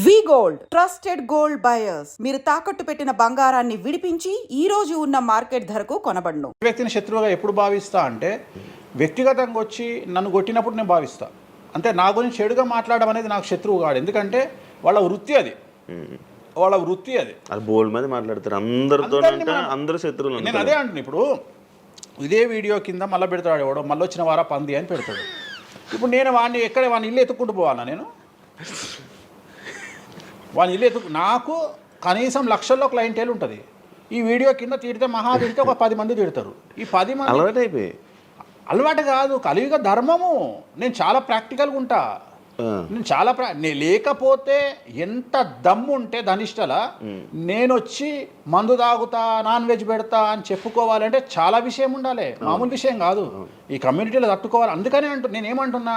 వి gold trusted gold buyers మీరు తాకట్టు పెట్టిన బంగారాన్ని విడిపించి ఈ రోజు ఉన్న మార్కెట్ ధరకు కొనబడును. వ్యక్తిని శత్రువుగా ఎప్పుడు భావిస్తా అంటే వ్యక్తిగతంగా వచ్చి నన్ను కొట్టినప్పుడు నేను భావిస్తా. అంటే నా గురించి చెడుగా మాట్లాడడం అనేది నాకు శత్రువు కాదు, ఎందుకంటే వాళ్ళ వృత్తి అది. అది బోల్డ్ మీద మాట్లాడతారు అందరితో, అందరు శత్రువులు. నేను అదే అంటున్నా. ఇప్పుడు ఇదే వీడియో కింద మళ్ళీ పెడతాడు ఎవడో, మళ్ళీ వచ్చిన వారా పంది అని పెడతాడు. ఇప్పుడు నేను వాడిని వాడిని ఇల్లు ఎత్తుక్కుంటూ పోవాలా? నేను వాని ఇల్లు నాకు కనీసం లక్షల్లో క్లయింటేల్ ఉంటుంది. ఈ వీడియో కింద తిడితే మహా తిడితే ఒక 10 మంది తిడతారు. ఈ 10 మంది అలవాటు కాదు, కలియుగ ధర్మము. నేను చాలా ప్రాక్టికల్గా ఉంటా. నేను లేకపోతే ఎంత దమ్ము ఉంటే ధనిష్టలా నేను వచ్చి మందు తాగుతా, నాన్ వెజ్ పెడతా అని చెప్పుకోవాలంటే చాలా విషయం ఉండాలి, మామూలు విషయం కాదు. ఈ కమ్యూనిటీలో తట్టుకోవాలి. అందుకనే నేనేమంటున్నా,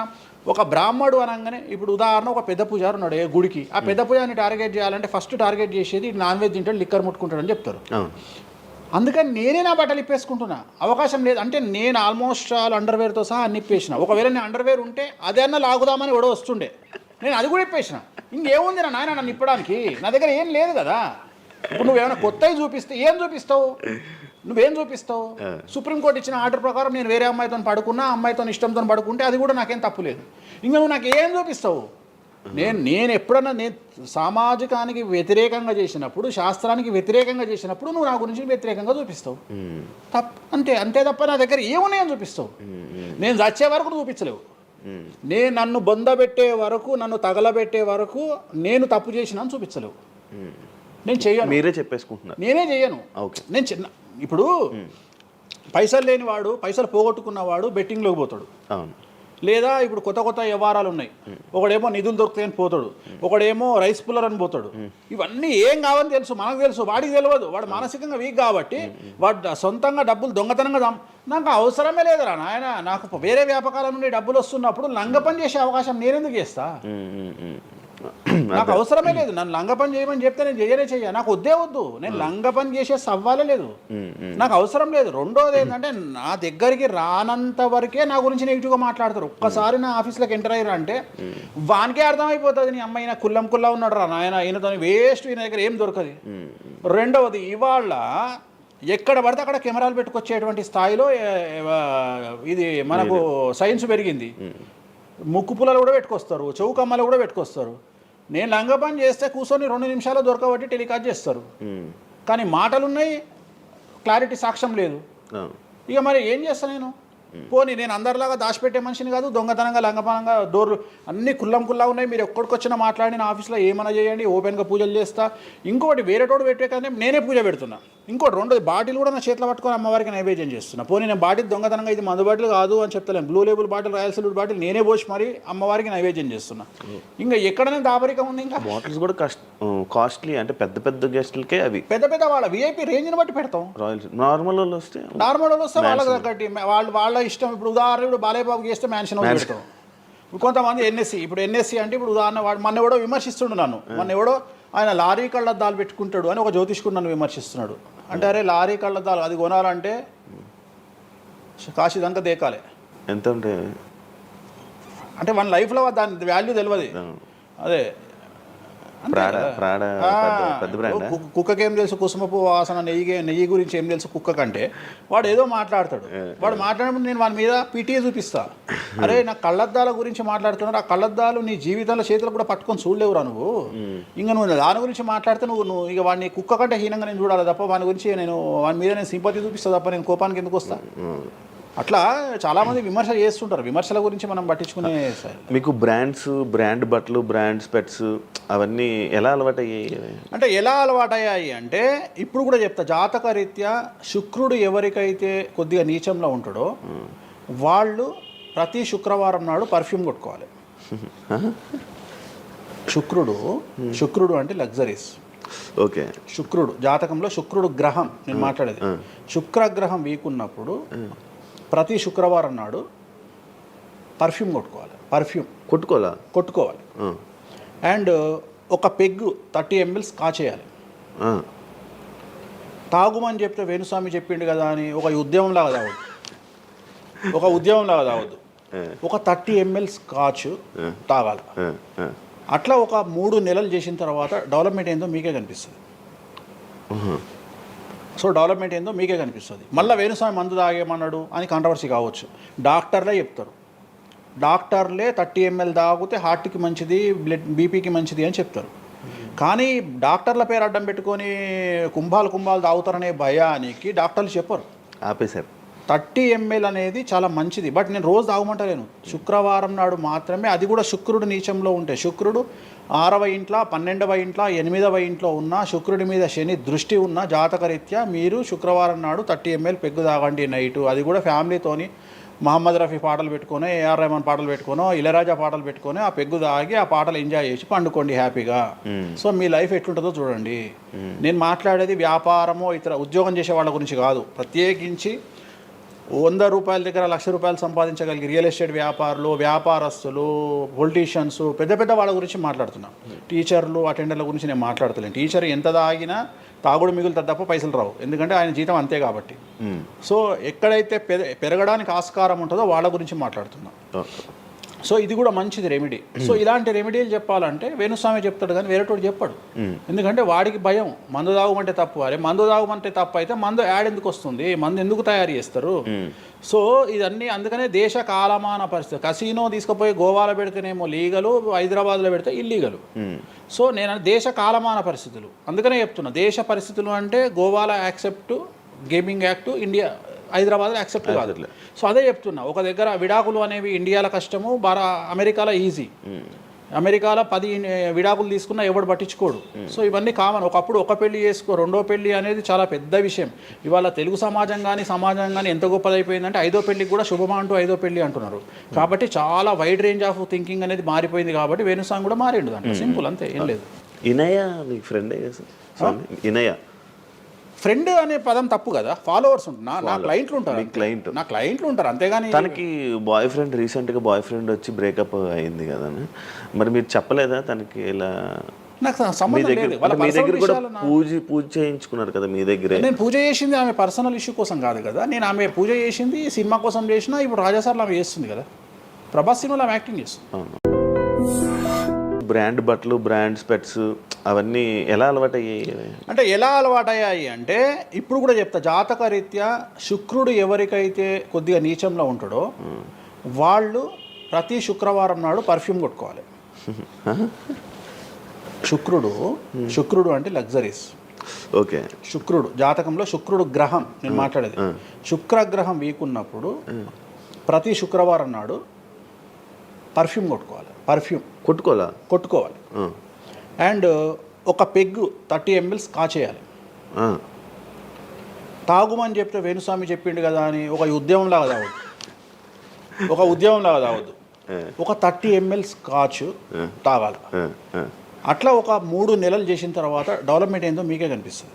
ఒక బ్రాహ్మడు అనగానే ఇప్పుడు ఉదాహరణ ఒక పెద్ద పూజారు ఉన్నాడు ఏ గుడికి, ఆ పెద్ద పూజారిని టార్గెట్ చేయాలంటే ఫస్ట్ టార్గెట్ చేసేది నాన్ వెజ్ తింటాడు, లిక్కర్ ముట్టుకుంటాడు అని చెప్తారు. అందుకని నేనే నా బట్టలు ఇప్పేసుకుంటున్నా, అవకాశం లేదు. అంటే నేను ఆల్మోస్ట్ అండర్వేర్తో సహా అన్ని ఇప్పేసిన. ఒకవేళ నేను అండర్వేర్ ఉంటే అదే అన్న లాగుదామని ఎవడో వస్తుండే, నేను అది కూడా ఇప్పేసిన. ఇంకేముంది నా నాయన నన్ను ఇప్పడానికి? నా దగ్గర ఏం లేదు కదా. ఇప్పుడు నువ్వేమైనా కొత్తవి చూపిస్తే ఏం చూపిస్తావు? నువ్వేం చూపిస్తావు? సుప్రీంకోర్టు ఇచ్చిన ఆర్డర్ ప్రకారం నేను వేరే అమ్మాయితో పడుకున్నా, అమ్మాయితో ఇష్టంతో పడుకుంటే అది కూడా నాకేం తప్పు లేదు. ఇంకా నువ్వు నాకు ఏం చూపిస్తావు? నేను ఎప్పుడన్నా నేను సామాజికానికి వ్యతిరేకంగా చేసినప్పుడు, శాస్త్రానికి వ్యతిరేకంగా చేసినప్పుడు నువ్వు నా గురించి వ్యతిరేకంగా చూపిస్తావు. అంతే తప్ప నా దగ్గర ఏమున్నాయని చూపిస్తావు? నేను చచ్చే వరకు చూపించలేవు. నేను నన్ను బొందబెట్టే వరకు, నన్ను తగలబెట్టే వరకు నేను తప్పు చేసినా అని చూపించలేవు. నేను చెయ్యను. మీరే చెప్పేసుకుంటున్నారు. నేనే చెయ్యను. నేను ఇప్పుడు పైసలు లేనివాడు, పైసలు పోగొట్టుకున్నవాడు బెట్టింగ్లోకి పోతాడు. లేదా ఇప్పుడు కొత్త వ్యవహారాలు ఉన్నాయి. ఒకడేమో నిధులు దొరుకుతాయని పోతాడు, ఒకడేమో రైస్ పుల్లర్ అని పోతాడు. ఇవన్నీ ఏం కావని తెలుసు, మనకు తెలుసు, వాడికి తెలియదు. వాడు మానసికంగా వీక్ కాబట్టి వాడు సొంతంగా డబ్బులు దొంగతనంగా నాకు అవసరమే లేదురా నాయన. నాకు వేరే వ్యాపకాల నుండి డబ్బులు వస్తున్నప్పుడు లంగ పని చేసే అవకాశం నేనెందుకు చేస్తా? నాకు అవసరమే లేదు. నన్ను లంగ పని చేయమని చెప్తే నేను చెయ్య. నాకు వద్దు. నేను లంగ పని చేసే సవ్వాలే లేదు, నాకు అవసరం లేదు. రెండోది ఏంటంటే, నా దగ్గరికి రానంత వరకే నా గురించి నెగిటివ్గా మాట్లాడతారు. ఒక్కసారి నా ఆఫీస్లోకి ఎంటర్ అయ్యారు అంటే వానికే అర్థమైపోతుంది, నీ అమ్మాయి నా కుల్లా ఉన్నాడు రా నాయన, ఈయనతో వేస్ట్, ఈయన దగ్గర ఏం దొరకదు. రెండవది, ఇవాళ ఎక్కడ పడితే అక్కడ కెమెరాలు పెట్టుకొచ్చేటువంటి స్థాయిలో ఇది మనకు సైన్స్ పెరిగింది. ముక్కు పుల్లలు కూడా పెట్టుకొస్తారు, చౌకమ్మలు కూడా పెట్టుకొస్తారు. నేను లంగ పని చేస్తే కూర్చొని 2 నిమిషాలు దొరకబట్టి టెలికాస్ట్ చేస్తారు. కానీ మాటలున్నాయి, క్లారిటీ సాక్ష్యం లేదు. ఇక మరి ఏం చేస్తాను నేను? పోనీ నేను అందరిలాగా దాచిపెట్టే మనిషిని కాదు, దొంగతనంగా లంగపనంగా డోర్లు అన్నీ కుల్లా ఉన్నాయి. మీరు ఎక్కడికొచ్చినా మాట్లాడి నా ఆఫీస్లో ఏమైనా చేయండి, ఓపెన్గా పూజలు చేస్తా. ఇంకోటి వేరేటోడు పెట్టే కానీ నేనే పూజ పెడుతున్నా. ఇంకోటి రెండోది, బాటిల్ కూడా నా చేతిలో పట్టుకొని అమ్మవారికి నైవేద్యం చేస్తున్నా. పోనీ నేను బాటిల్ దొంగతనంగా ఇది మందు బాటిల్ కాదు అని చెప్తలేను. Blue label bottle, royal salute bottle నేనే పోసి మరి అమ్మవారికి నైవేద్యం చేస్తున్నా. ఇంకా ఎక్కడనే దాపరికం ఉంది. ఇంకా బాటిల్స్ కూడా కాస్ట్లీ, అంటే పెద్ద గెస్టులకే అవి పెద్ద వాళ్ళ విఐపి రేంజ్ని బట్టి పెడతాం. నార్మల్ వాళ్ళు వస్తే వాళ్ళకి తగ్గట్టి వాళ్ళ ఇష్టం. ఇప్పుడు ఉదాహరణ బాలయ్యబాబు చేస్తే మ్యాన్షన్ పెడతాం. కొంతమంది ఎన్ఎస్సి అంటే ఇప్పుడు ఉదాహరణ మొన్న ఎవడో విమర్శిస్తుండు నన్ను. మొన్న ఎవడో ఆయన లారీ కళ్ళద్దాలు పెట్టుకుంటాడు అని ఒక జ్యోతిష్కుడు నన్ను విమర్శిస్తున్నాడు. అంటే అరే లారీ కళ్ళద్దాలు అది కొనాలంటే కాశీదంతా దేకాలి. ఎంత అంటే మన లైఫ్లో దాని వాల్యూ తెలియదు. అదే కుక్కకేం తెలుసు కుసుమపు వాసన, నెయ్యి గురించి ఏం తెలుసు కుక్క కంటే? వాడు ఏదో మాట్లాడతాడు. వాడు మాట్లాడినప్పుడు నేను వాని మీద పీటీఏ చూపిస్తా. అరే నా కళ్ళద్దాల గురించి మాట్లాడుతున్నాడు, ఆ కళ్ళద్దాలు నీ జీవితంలో చేతులు కూడా పట్టుకొని చూడలేవురా నువ్వు. ఇంకా నువ్వు దాని గురించి మాట్లాడితే నువ్వు ఇక వాడిని కుక్క కంటే హీనంగా నేను చూడాలి తప్ప వాని గురించి వాని మీద నేను సింపతి చూపిస్తా తప్ప నేను కోపానికి ఎందుకు వస్తా? అట్లా చాలామంది విమర్శ చేస్తుంటారు. విమర్శల గురించి మనం పట్టించుకునే. మీకు బ్రాండ్ బట్టలు, బ్రాండ్స్, పెట్స్ అవన్నీ ఎలా అలవాటయ్యాయి? అంటే ఇప్పుడు కూడా చెప్తా, జాతక రీత్యా శుక్రుడు ఎవరికైతే కొద్దిగా నీచంలో ఉంటాడో వాళ్ళు ప్రతి శుక్రవారం నాడు పర్ఫ్యూమ్ కొట్టుకోవాలి. శుక్రుడు అంటే లగ్జరీస్. ఓకే. శుక్రుడు జాతకంలో శుక్రుడు గ్రహం నేను మాట్లాడేది. శుక్రగ్రహం వీక్ ఉన్నప్పుడు ప్రతి శుక్రవారం నాడు పర్ఫ్యూమ్ కొట్టుకోవాలి. అండ్ ఒక పెగ్గు 30 ml కాచేయాలి. తాగుమని చెప్తే వేణుస్వామి చెప్పిండు కదా అని ఒక ఉద్యమంలాగా తాగొద్దు. ఒక 30 ml స్కాచ్ తాగాలి. అట్లా ఒక 3 నెలలు చేసిన తర్వాత డెవలప్మెంట్ ఏందో మీకే కనిపిస్తుంది. సో డెవలప్మెంట్ ఏందో మీకే కనిపిస్తుంది. మళ్ళీ వేణుస్వామి మందు తాగేమన్నాడు అని కాంట్రవర్సీ కావచ్చు. డాక్టర్లే చెప్తారు, డాక్టర్లే 30 ml తాగితే హార్ట్కి మంచిది, బీపీకి మంచిది అని చెప్తారు. కానీ డాక్టర్ల పేరు అడ్డం పెట్టుకొని కుంభాలు తాగుతారనే భయానికి డాక్టర్లు చెప్పరు. ఆపేశారు. 30 ml అనేది చాలా మంచిది, బట్ నేను రోజు తాగమంటలేను. శుక్రవారం నాడు మాత్రమే, అది కూడా శుక్రుడు నీచంలో ఉంటే, శుక్రుడు 6వ ఇంట్లో, 12వ ఇంట్లో, 8వ ఇంట్లో ఉన్న, శుక్రుడి మీద శని దృష్టి ఉన్న జాతకరీత్యా మీరు శుక్రవారం నాడు 30 ml పెగ్గు తాగండి నైటు. అది కూడా ఫ్యామిలీతోని మహమ్మద్ రఫీ పాటలు పెట్టుకొని, ఏఆర్ రెహమాన్ పాటలు పెట్టుకోనో, ఇళయరాజా పాటలు పెట్టుకొని ఆ పెగ్గు తాగి ఆ పాటలు ఎంజాయ్ చేసి పండుకోండి హ్యాపీగా. సో మీ లైఫ్ ఎట్లుంటుందో చూడండి. నేను మాట్లాడేది వ్యాపారమో ఇతర ఉద్యోగం చేసే వాళ్ళ గురించి కాదు. ప్రత్యేకించి 100 రూపాయల దగ్గర 1,00,000 రూపాయలు సంపాదించగలిగి రియల్ ఎస్టేట్ వ్యాపారులు, వ్యాపారస్తులు, పొలిటీషియన్స్, పెద్ద వాళ్ళ గురించి మాట్లాడుతున్నాం. టీచర్లు, అటెండర్ల గురించి నేను మాట్లాడతలేను. టీచర్ ఎంత తాగినా తాగుడు మిగులుతుంది తప్ప పైసలు రావు, ఎందుకంటే ఆయన జీతం అంతే కాబట్టి. సో ఎక్కడైతే పెరగడానికి ఆస్కారం ఉంటుందో వాళ్ళ గురించి మాట్లాడుతున్నాం. సో ఇది కూడా మంచిది రెమెడీ. సో ఇలాంటి రెమెడీలు చెప్పాలంటే వేణుస్వామి చెప్తాడు కానీ వేరేటోడు చెప్పాడు. ఎందుకంటే వాడికి భయం, మందు తాగమంటే తప్పు. అరే మందు తాగమంటే తప్పు అయితే మందు యాడ్ ఎందుకు వస్తుంది, మందు ఎందుకు తయారు చేస్తారు? సో ఇదన్నీ అందుకనే దేశ కాలమాన పరిస్థితి. కసినో తీసుకుపోయి గోవాలో పెడితేనేమో లీగలు, హైదరాబాద్లో పెడితే ఇల్లీగలు. సో నేను దేశ కాలమాన పరిస్థితులు అందుకనే చెప్తున్నా. దేశ పరిస్థితులు అంటే గోవాలో యాక్సెప్ట్, గేమింగ్ యాక్ట్, ఇండియా హైదరాబాద్లో యాక్సెప్ట్ కాదు. సో అదే చెప్తున్నా. ఒక దగ్గర విడాకులు అనేవి ఇండియాలో కష్టము, అమెరికాలో ఈజీ. అమెరికాలో 10 విడాకులు తీసుకున్నా ఎవడు పట్టించుకోడు. సో ఇవన్నీ కామన్. ఒకప్పుడు ఒక పెళ్లి చేసుకో, రెండో పెళ్లి అనేది చాలా పెద్ద విషయం. ఇవాళ తెలుగు సమాజం కానీ ఎంత గొప్పదైపోయిందంటే 5వ పెళ్లికి కూడా శుభమా అంటూ 5వ పెళ్లి అంటున్నారు. కాబట్టి చాలా వైడ్ రేంజ్ ఆఫ్ థింకింగ్ అనేది మారిపోయింది. కాబట్టి వేణుస్వామి కూడా మారిండు దాంట్లో. సింపుల్, అంతే, ఏం లేదు. ఇనయ మీ ఫ్రెండే ఇనయ. ఫ్రెండ్ అనే పదం తప్పు కదా. ఫాలోవర్స్ ఉంటున్నా, నా క్లయింట్లు ఉంటారు, నా క్లయింట్లు ఉంటారు, అంతేగాని. తనకి బాయ్ ఫ్రెండ్ రీసెంట్గా బాయ్ ఫ్రెండ్ వచ్చి బ్రేకప్ అయింది కదా, మరి మీరు చెప్పలేదా తనకి? ఇలా నాకు సంబంధం లేదు. మీ దగ్గర కూడా పూజ చేయించుకున్నారు కదా మీ దగ్గర. నేను పూజ చేసింది ఆమె పర్సనల్ ఇష్యూ కోసం కాదు కదా. నేను ఆమె పూజ చేసింది సినిమా కోసం చేసినా. ఇప్పుడు రాజాసార్లు ఆమె చేస్తుంది కదా, ప్రభాస్ సినిమాలో ఆమె యాక్టింగ్ చేస్తుంది. బ్రాండ్ బట్టలు, బ్రాండ్ స్పెట్స్ అవన్నీ ఎలా అలవాటయ్యాయి? అంటే ఎలా అలవాటయ్యాయి అంటే ఇప్పుడు కూడా చెప్తా. జాతక రీత్యా శుక్రుడు ఎవరికైతే కొద్దిగా నీచంలో ఉంటాడో వాళ్ళు ప్రతి శుక్రవారం నాడు పర్ఫ్యూమ్ కొట్టుకోవాలి. శుక్రుడు అంటే లగ్జరీస్. ఓకే. శుక్రుడు జాతకంలో శుక్రుడు గ్రహం నేను మాట్లాడేది. శుక్రగ్రహం వీక్ ఉన్నప్పుడు ప్రతి శుక్రవారం నాడు పర్ఫ్యూమ్ కొట్టుకోవాలి. అండ్ ఒక పెగ్గు 30 ml కాచేయాలి. తాగుమని చెప్తే వేణుస్వామి చెప్పిండు కదా అని ఒక ఉద్యమంలాగా తాగొద్దు. ఒక 30 ml స్కాచ్ తాగాలి. అట్లా ఒక 3 నెలలు చేసిన తర్వాత డెవలప్మెంట్ ఏందో మీకే కనిపిస్తుంది.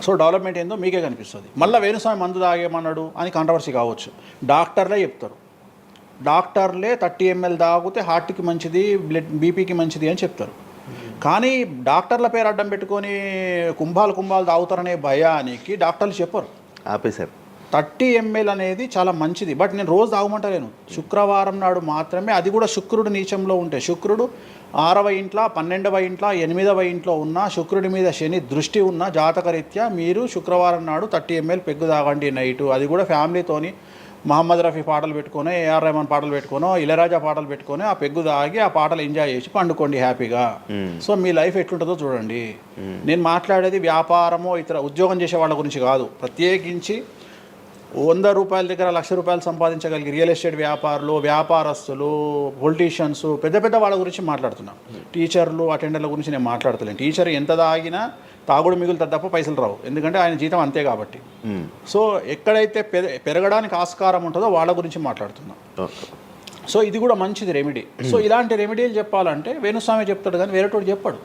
సో డెవలప్మెంట్ ఏందో మీకే కనిపిస్తుంది. మళ్ళీ వేణుస్వామి మందు తాగేమన్నాడు అని కాంట్రవర్సీ కావచ్చు. డాక్టర్లే చెప్తారు, డాక్టర్లే 30 ml తాగితే హార్ట్కి మంచిది, బీపీకి మంచిది అని చెప్తారు. కానీ డాక్టర్ల పేరు అడ్డం పెట్టుకొని కుంభాలు తాగుతారనే భయానికి డాక్టర్లు చెప్పరు. ఆపేశారు. 30 ml అనేది చాలా మంచిది, బట్ నేను రోజు తాగమంటలేను. శుక్రవారం నాడు మాత్రమే, అది కూడా శుక్రుడు నీచంలో ఉంటే, శుక్రుడు 6వ ఇంట్లో, 12వ ఇంట్లో, 8వ ఇంట్లో ఉన్న, శుక్రుడి మీద శని దృష్టి ఉన్న జాతకరీత్యా మీరు శుక్రవారం నాడు 30 ml పెగ్గు తాగండి నైటు. అది కూడా ఫ్యామిలీతోని మహమ్మద్ రఫీ పాటలు పెట్టుకొని, ఏఆర్ రెహమాన్ పాటలు పెట్టుకోనో, ఇళయరాజా పాటలు పెట్టుకొని ఆ పెగ్గు తాగి ఆ పాటలు ఎంజాయ్ చేసి పండుకోండి హ్యాపీగా. సో మీ లైఫ్ ఎట్లుంటుందో చూడండి. నేను మాట్లాడేది వ్యాపారమో ఇతర ఉద్యోగం చేసే వాళ్ళ గురించి కాదు. ప్రత్యేకించి 100 రూపాయల దగ్గర 1,00,000 రూపాయలు సంపాదించగలిగి రియల్ ఎస్టేట్ వ్యాపారులు, వ్యాపారస్తులు, పొలిటీషియన్స్, పెద్ద వాళ్ళ గురించి మాట్లాడుతున్నాం. టీచర్లు, అటెండర్ల గురించి నేను మాట్లాడతలేను. టీచర్ ఎంత తాగినా తాగుడు మిగులుతుంది తప్ప పైసలు రావు, ఎందుకంటే ఆయన జీతం అంతే కాబట్టి. సో ఎక్కడైతే పెరగడానికి ఆస్కారం ఉంటుందో వాళ్ళ గురించి మాట్లాడుతున్నాం. సో ఇది కూడా మంచిది రెమెడీ. సో ఇలాంటి రెమెడీలు చెప్పాలంటే వేణుస్వామి చెప్తాడు కానీ వేరేటోడు చెప్పాడు.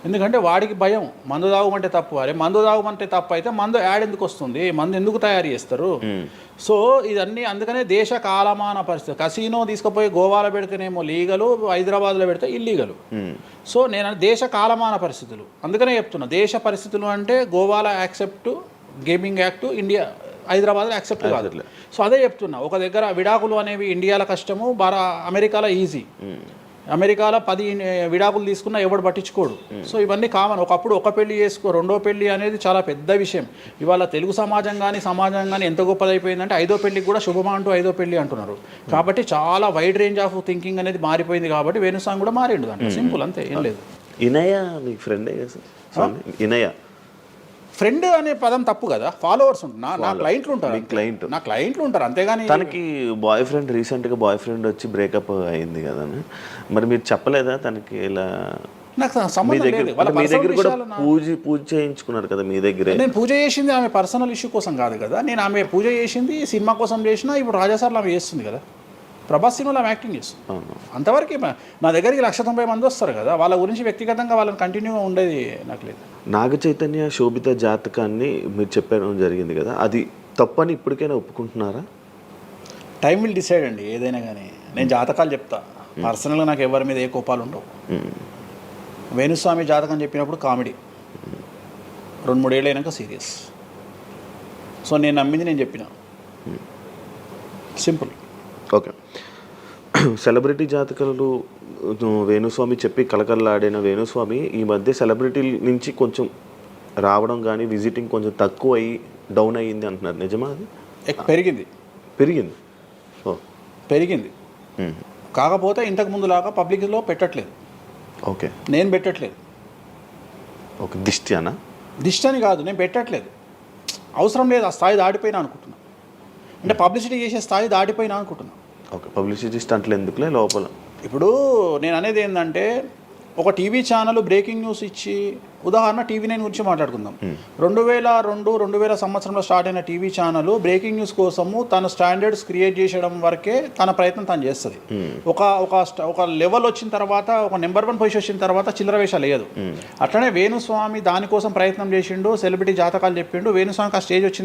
ఎందుకంటే వాడికి భయం, మందు తాగమంటే తప్పు. అరే మందు తాగమంటే తప్పు అయితే మందు యాడ్ ఎందుకు వస్తుంది, మందు ఎందుకు తయారు చేస్తారు? సో ఇదన్నీ అందుకనే దేశ కాలమాన పరిస్థితి. కసినో తీసుకుపోయి గోవాలో పెడితేనేమో లీగలు, హైదరాబాద్లో పెడితే ఇల్లీగలు. సో నేను దేశ కాలమాన పరిస్థితులు అందుకనే చెప్తున్నా. దేశ పరిస్థితులు అంటే గోవాలో యాక్సెప్ట్, గేమింగ్ యాక్ట్, ఇండియా హైదరాబాద్లో యాక్సెప్ట్ కాదు. సో అదే చెప్తున్నా. ఒక దగ్గర విడాకులు అనేవి ఇండియాలో కష్టము, అమెరికాలో ఈజీ. అమెరికాలో 10 విడాకులు తీసుకున్నా ఎవడు పట్టించుకోడు. సో ఇవన్నీ కామన్. ఒకప్పుడు ఒక పెళ్లి చేసుకో, రెండో పెళ్లి అనేది చాలా పెద్ద విషయం. ఇవాళ తెలుగు సమాజం కానీ ఎంత గొప్పదైపోయిందంటే 5వ పెళ్లికి కూడా శుభమా అంటూ 5వ పెళ్లి అంటున్నారు. కాబట్టి చాలా వైడ్ రేంజ్ ఆఫ్ థింకింగ్ అనేది మారిపోయింది. కాబట్టి వేణుస్వామి కూడా మారిండు దాంట్లో. సింపుల్, అంతే, ఏం లేదు. ఇనయ మీ ఫ్రెండే కదా స్వామి? ఇనయ ఫ్రెండ్ అనే పదం తప్పు కదా. ఫాలోవర్స్ ఉంటారు, నా క్లయింట్లు ఉంటారు, క్లయింట్ నా క్లయింట్లు ఉంటారు, అంతేగాని తనకి రీసెంట్గా బాయ్ ఫ్రెండ్ వచ్చి బ్రేకప్ అయింది కదా, మరి మీరు చెప్పలేదా తనకి ఇలా? నాకు సంబంధం లేదు. వాళ్ళ మీ దగ్గర కూడా పర్సనల్ పూజ చేయించుకున్నారు కదా మీ దగ్గరే. నేను పూజ చేసింది ఆమె పర్సనల్ ఇష్యూ కోసం కాదు కదా. నేను ఆమె పూజ చేసింది సినిమా కోసం చేసిన. ఇప్పుడు రాజాసార్లు ఆమె చేస్తుంది కదా, ప్రభాస్ సినిమాలో ఆమె యాక్టింగ్ చేస్తుంది. అంతవరకు నా దగ్గరికి 190 మంది వస్తారు కదా, వాళ్ళ గురించి వ్యక్తిగతంగా వాళ్ళని కంటిన్యూగా ఉండేది నాకు లేదు. నాగ చైతన్య శోభిత జాతకాన్ని మీరు చెప్పడం జరిగింది కదా, అది తప్పని ఇప్పటికైనా ఒప్పుకుంటున్నారా? టైం విల్ డిసైడ్ అండి ఏదైనా కానీ. నేను జాతకాలు చెప్తా, పర్సనల్గా నాకు ఎవరి మీద ఏ కోపాలు ఉండవు. వేణుస్వామి జాతకం చెప్పినప్పుడు కామెడీ, 2-3 ఏళ్ళు అయినాక సీరియస్. సో నేను నమ్మింది నేను చెప్పిన, సింపుల్. ఓకే. సెలబ్రిటీ జాతకాలు వేణుస్వామి చెప్పి కలకల్లాడిన వేణుస్వామి ఈ మధ్య సెలబ్రిటీల నుంచి కొంచెం రావడం కానీ విజిటింగ్ కొంచెం తక్కువ అయ్యి డౌన్ అయ్యింది అంటున్నారు, నిజమా అది? పెరిగింది పెరిగింది కాకపోతే ఇంతకు ముందులాగా పబ్లిక్లో పెట్టట్లేదు. ఓకే, నేను పెట్టట్లేదు. ఓకే, దిష్టి అని కాదు, నేను పెట్టట్లేదు. అవసరం లేదు, ఆ స్థాయి దాటిపోయినా అనుకుంటున్నా. అంటే పబ్లిసిటీ చేసే స్థాయి దాటిపోయినా అనుకుంటున్నా. ఓకే, పబ్లిసిటీ స్టంట్లు ఎందుకులే లోపల. ఇప్పుడు నేను అనేది ఏంటంటే, ఒక టీవీ ఛానల్ బ్రేకింగ్ న్యూస్ ఇచ్చి, ఉదాహరణ TV9 గురించి మాట్లాడుకుందాం. 2002-2000 సంవత్సరంలో స్టార్ట్ అయిన టీవీ ఛానల్ బ్రేకింగ్ న్యూస్ కోసము తన స్టాండర్డ్స్ క్రియేట్ చేయడం వరకే తన ప్రయత్నం తను చేస్తుంది. ఒక లెవెల్ వచ్చిన తర్వాత, ఒక నెంబర్ 1 పొజిషన్ వచ్చిన తర్వాత చిల్లర వేషాలు లేదు. అట్లనే వేణుస్వామి దానికోసం ప్రయత్నం చేసిండు, సెలబ్రిటీ జాతకాలు చెప్పిండు. వేణుస్వామికి ఆ స్టేజ్ వచ్చింది